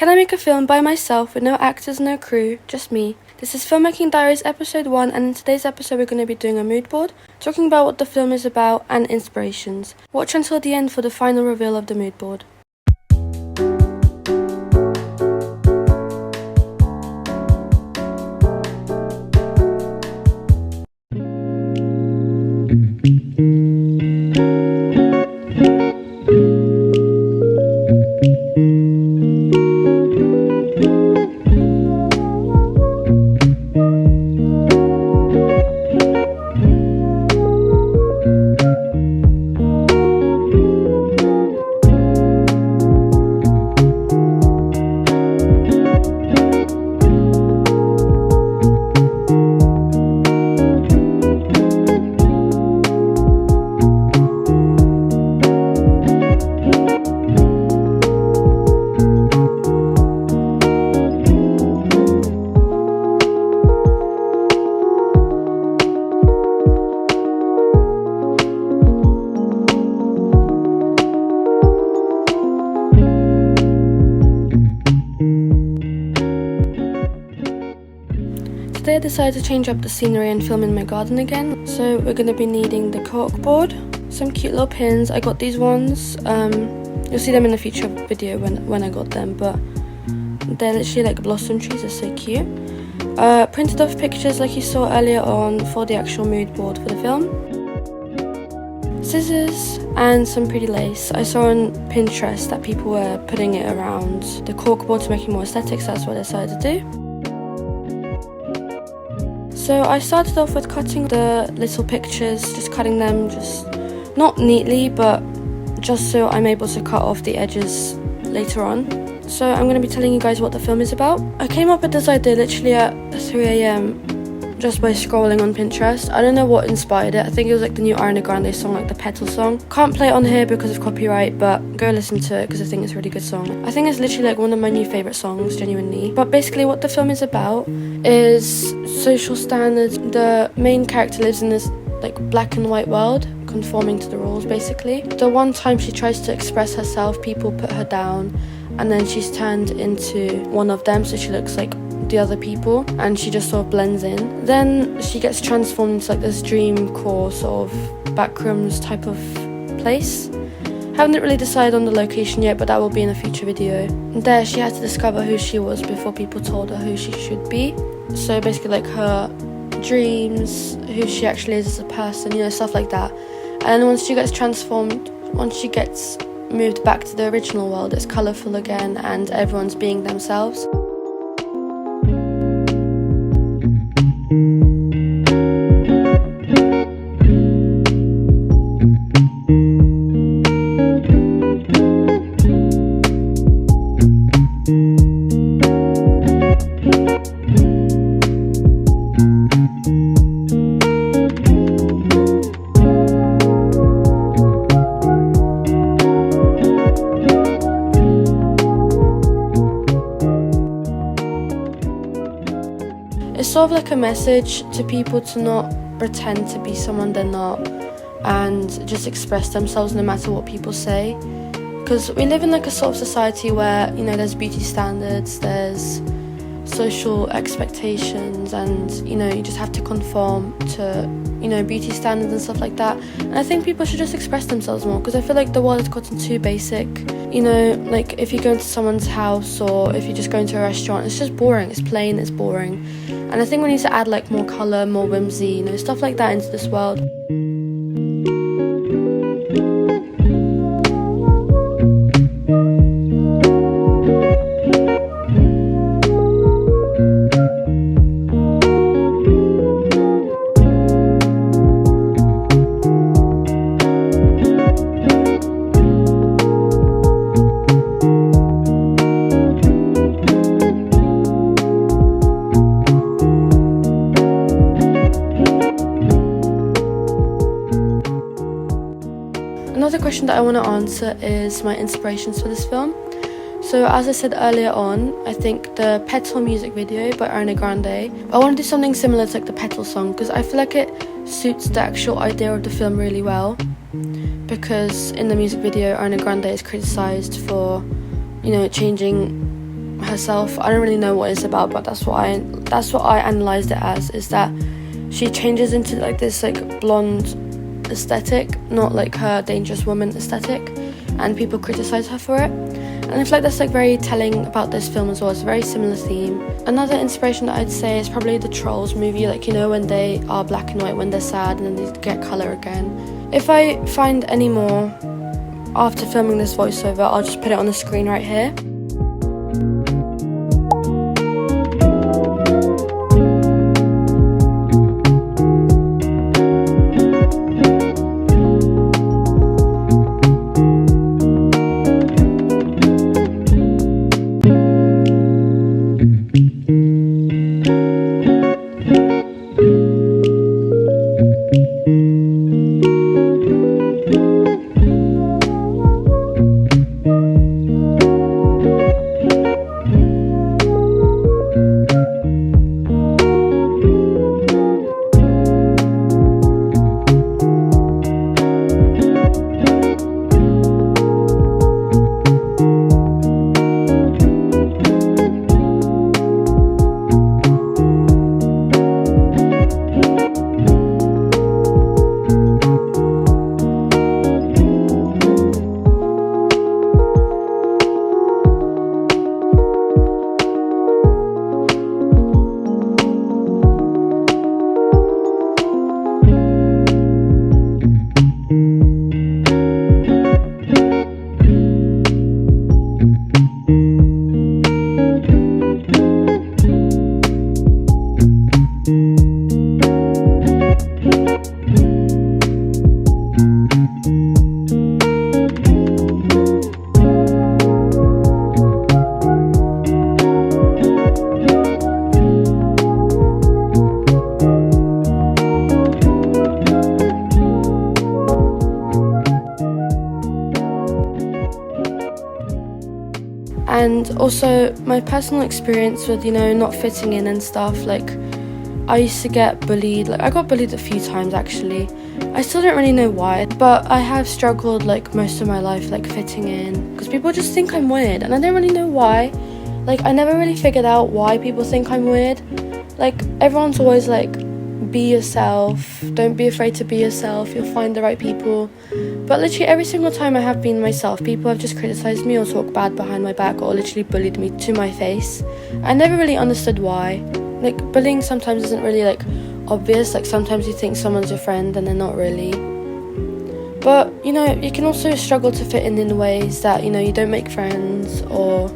Can I make a film by myself with no actors, no crew, just me? This is Filmaking Diaries episode 1, and in today's episode we're going to be doing a mood board, talking about what the film is about and inspirations. Watch until the end for the final reveal of the mood board. Today I decided to change up the scenery and film in my garden again. So we're going to be needing the cork board, some cute little pins. I got these ones. You'll see them in a future video when I got them, but they're literally like blossom trees. They're so cute. Printed off pictures like you saw earlier on for the actual mood board for the film. Scissors and some pretty lace. I saw on Pinterest that people were putting it around the cork board to make it more aesthetic, so that's what I decided to do. So I started off with cutting the little pictures, just cutting them just not neatly, but just so I'm able to cut off the edges later on. So I'm going to be telling you guys what the film is about. I came up with this idea literally at 3 AM just by scrolling on Pinterest. I don't know what inspired it. I think it was like the new Ariana Grande song, like the Petal song. Can't play it on here because of copyright, but go listen to it because I think it's a really good song. I think it's literally like one of my new favourite songs, genuinely. But basically what the film is about is social standards. The main character lives in this like black and white world, conforming to the rules basically. The one time she tries to express herself, people put her down, and then she's turned into one of them, so she looks like the other people and she just sort of blends in. Then she gets transformed into like this dream core sort of backrooms type of place. Haven't really decided on the location yet, but that will be in a future video. There she had to discover who she was before people told her who she should be. So basically like her dreams, who she actually is as a person, you know, stuff like that. And once she gets transformed, once she gets moved back to the original world, it's colourful again and everyone's being themselves. It's sort of like a message to people to not pretend to be someone they're not and just express themselves no matter what people say. Because we live in like a sort of society where, you know, there's beauty standards, there's social expectations, and, you know, you just have to conform to, you know, beauty standards and stuff like that. And I think people should just express themselves more, because I feel like the world has gotten too basic. You know, like if you go into someone's house or if you just go into a restaurant, it's just boring, it's plain, it's boring. And I think we need to add like more colour, more whimsy, you know, stuff like that into this world. Another question that I want to answer is my inspirations for this film. So as I said earlier on, I think the Petal music video by Ariana Grande, I want to do something similar to like the Petal song, because I feel like it suits the actual idea of the film really well. Because in the music video, Ariana Grande is criticised for, you know, changing herself. I don't really know what it's about, but that's what I analysed it as, is that she changes into like this like blonde aesthetic, not like her dangerous woman aesthetic, and people criticise her for it. And I feel like that's like very telling about this film as well. It's a very similar theme. Another inspiration that I'd say is probably the Trolls movie, like, you know, when they are black and white when they're sad and then they get colour again. If I find any more after filming this voiceover, I'll just put it on the screen right here. And also my personal experience with, you know, not fitting in and stuff. Like, I used to get bullied. Like, I got bullied a few times actually. I still don't really know why, but I have struggled like most of my life like fitting in, because people just think I'm weird and I don't really know why. Like, I never really figured out why people think I'm weird. Like, everyone's always like, be yourself, don't be afraid to be yourself, you'll find the right people. But literally every single time I have been myself, people have just criticised me or talked bad behind my back or literally bullied me to my face. I never really understood why. Like, bullying sometimes isn't really like obvious. Like, sometimes you think someone's your friend and they're not really. But, you know, you can also struggle to fit in ways that, you know, you don't make friends or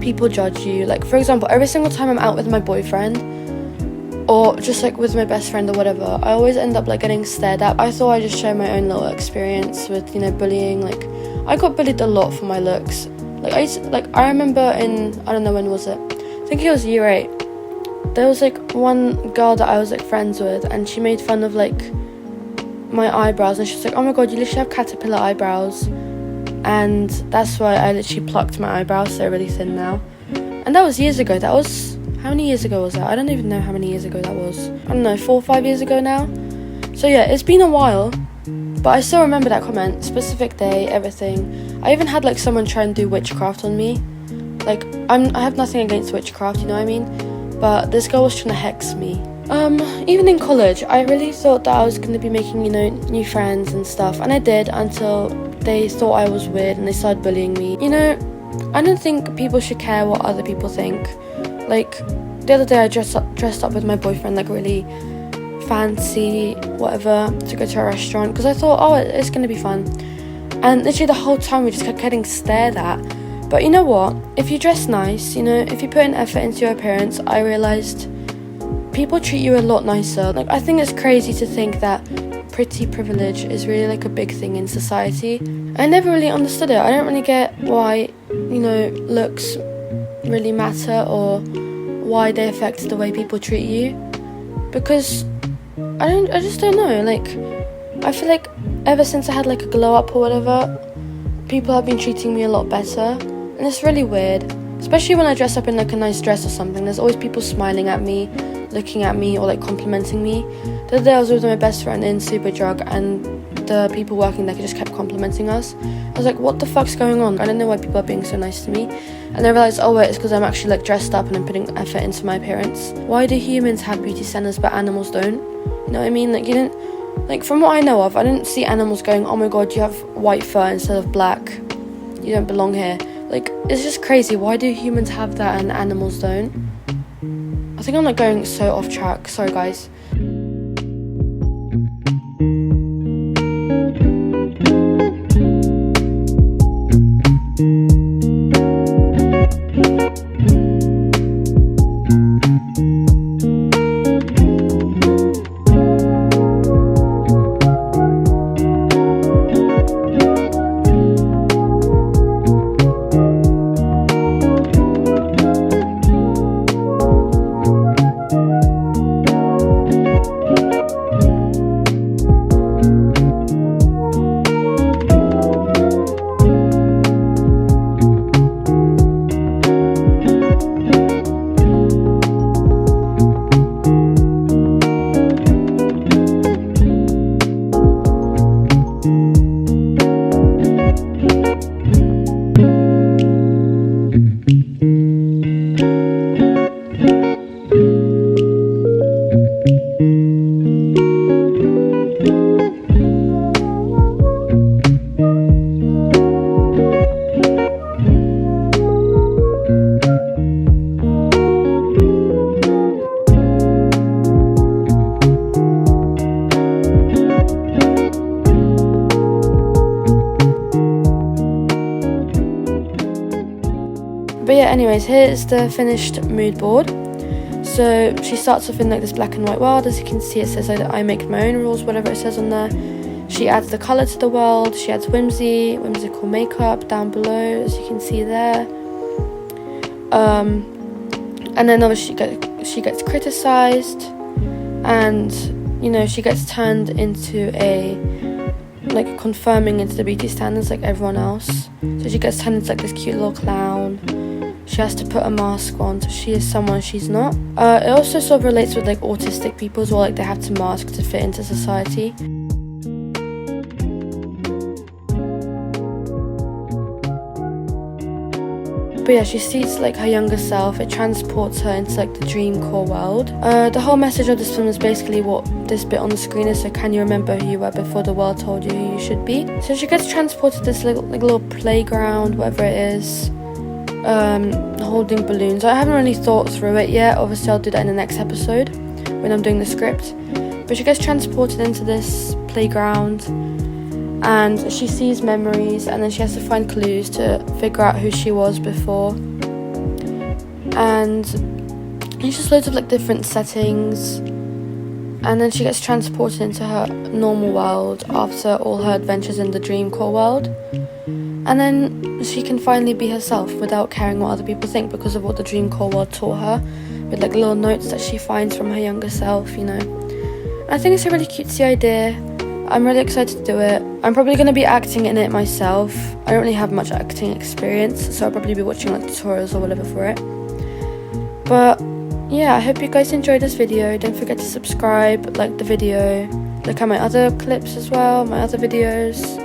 people judge you. Like, for example, every single time I'm out with my boyfriend or just like with my best friend or whatever, I always end up like getting stared at. I thought I'd just share my own little experience with, you know, bullying. Like, I got bullied a lot for my looks. Like, I remember in, I don't know, when was it? I think it was year 8. There was like one girl that I was like friends with, and she made fun of like my eyebrows, and she was like, oh my god, you literally have caterpillar eyebrows. And that's why I literally plucked my eyebrows, they're really thin now. And that was years ago. That was, how many years ago was that? I don't even know how many years ago that was. I don't know, 4 or 5 years ago now. So yeah, it's been a while, but I still remember that comment, specific day, everything. I even had like someone try and do witchcraft on me. Like, I have nothing against witchcraft, you know what I mean? But this girl was trying to hex me. Even in college, I really thought that I was going to be making, you know, new friends and stuff. And I did, until they thought I was weird and they started bullying me. You know, I don't think people should care what other people think. Like, the other day I dressed up with my boyfriend, like really fancy, whatever, to go to a restaurant, because I thought, oh, it's going to be fun. And literally the whole time we just kept getting stared at. But you know what? If you dress nice, you know, if you put an effort into your appearance, I realised people treat you a lot nicer. Like, I think it's crazy to think that pretty privilege is really like a big thing in society. I never really understood it. I don't really get why, you know, looks really matter or why they affect the way people treat you, because I just don't know. Like, I feel like ever since I had like a glow up or whatever, people have been treating me a lot better, and it's really weird, especially when I dress up in like a nice dress or something. There's always people smiling at me, looking at me, or like complimenting me. The other day I was with my best friend in Superdrug, and the people working there just kept complimenting us. I was like, what the fuck's going on? I don't know why people are being so nice to me. And I realised, oh wait, it's because I'm actually like dressed up and I'm putting effort into my appearance. Why do humans have beauty standards but animals don't? You know what I mean? Like, you didn't, like, from what I know of, I didn't see animals going, oh my god, you have white fur instead of black, you don't belong here. Like, it's just crazy. Why do humans have that and animals don't? I think I'm like going so off track, sorry guys. But yeah, anyways, here's the finished mood board. So she starts off in like this black and white world. As you can see, it says like, I make my own rules, whatever it says on there. She adds the colour to the world. She adds whimsical makeup down below, as you can see there. And then obviously she gets criticised, and you know, she gets turned into like confirming into the beauty standards like everyone else. So she gets turned into like this cute little clown. She has to put a mask on, so she is someone she's not. It also sort of relates with like autistic people as well, like they have to mask to fit into society. But yeah, she sees like her younger self. It transports her into like the dream core world. The whole message of this film is basically what this bit on the screen is. So can you remember who you were before the world told you who you should be? So she gets transported to this little playground, whatever it is, holding balloons. I haven't really thought through it yet. Obviously I'll do that in the next episode when I'm doing the script. But she gets transported into this playground, and she sees memories, and then she has to find clues to figure out who she was before. And it's just loads of like different settings, and then she gets transported into her normal world after all her adventures in the dream core world. And then she can finally be herself without caring what other people think, because of what the dream core world taught her, with like little notes that she finds from her younger self, you know. And I think it's a really cutesy idea. I'm really excited to do it. I'm probably going to be acting in it myself. I don't really have much acting experience, so I'll probably be watching like tutorials or whatever for it. But yeah, I hope you guys enjoyed this video. Don't forget to subscribe, like the video, look at my other clips as well, my other videos.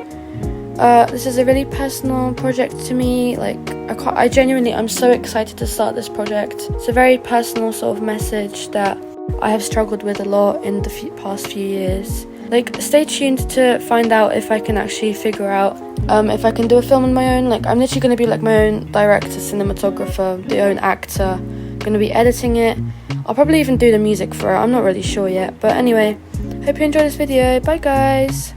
This is a really personal project to me. Like, I'm so excited to start this project. It's a very personal sort of message that I have struggled with a lot in the past few years. Like, stay tuned to find out if I can actually figure out if I can do a film on my own. Like, I'm literally going to be like my own director, cinematographer, the own actor. I'm going to be editing it. I'll probably even do the music for it. I'm not really sure yet. But anyway, hope you enjoyed this video. Bye guys.